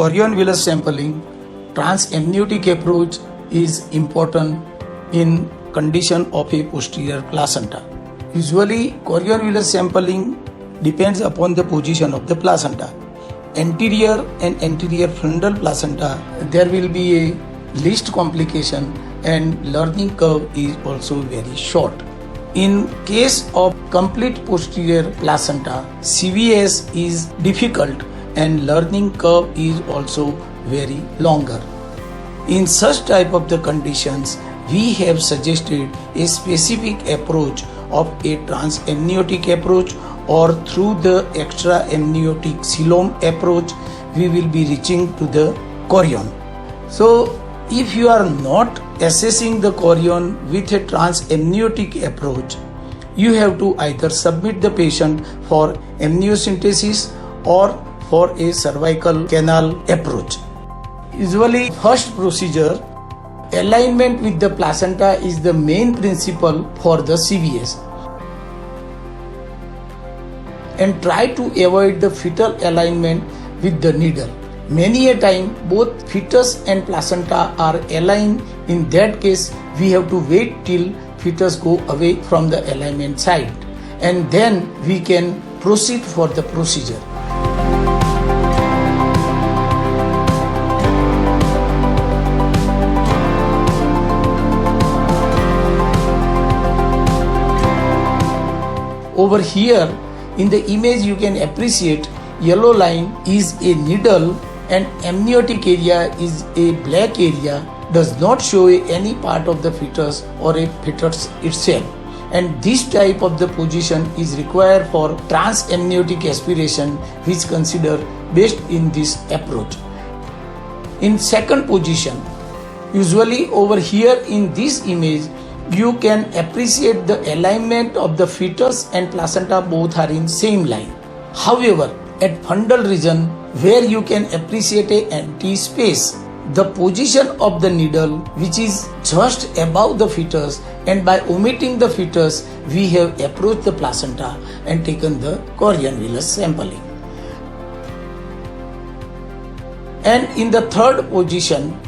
chorionevelus sampling, transamniotic approach is important in condition of a posterior placenta. Usually, chorionevelus sampling depends upon the position of the placenta. Anterior and anterior frontal placenta, there will be a least complication and learning curve is also very short. In case of complete posterior placenta, CVS is difficult and learning curve is also very longer. In such type of the conditions, we have suggested a specific approach of a transamniotic approach, or through the extraamniotic coelom approach, we will be reaching to the chorion. So, if you are not assessing the chorion with a transamniotic approach, you have to either submit the patient for amniocentesis or for a cervical canal approach. Usually, first procedure, alignment with the placenta is the main principle for the CVS. And try to avoid the fetal alignment with the needle. Many a time, both fetus and placenta are aligned. In that case, we have to wait till fetus go away from the alignment side, and then we can proceed for the procedure. Over here, in the image you can appreciate yellow line is a needle and amniotic area is a black area, does not show any part of the fetus or a fetus itself. And this type of the position is required for transamniotic aspiration, which considered best in this approach. In second position, usually over here in this image, you can appreciate the alignment of the fetus and placenta, both are in same line. However, at fundal region where you can appreciate a empty space, the position of the needle which is just above the fetus, and by omitting the fetus we have approached the placenta and taken the chorionevelus sampling. And in the third position,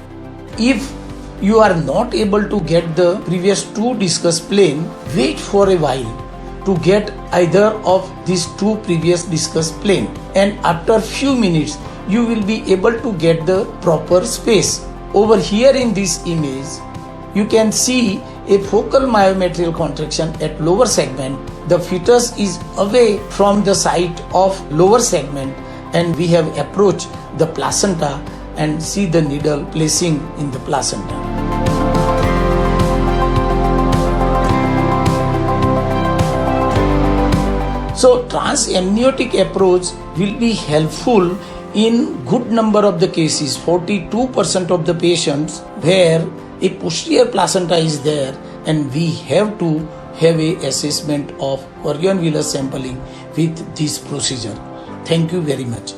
if you are not able to get the previous two discus plane, wait for a while to get either of these two previous discus plane, and after few minutes you will be able to get the proper space. Over here in this image, you can see a focal myometrial contraction at lower segment. The fetus is away from the site of lower segment, and we have approached the placenta and see the needle placing in the placenta. So transamniotic approach will be helpful in good number of the cases, 42% of the patients, where a posterior placenta is there and we have to have a assessment of chorionevelus sampling with this procedure. Thank you very much.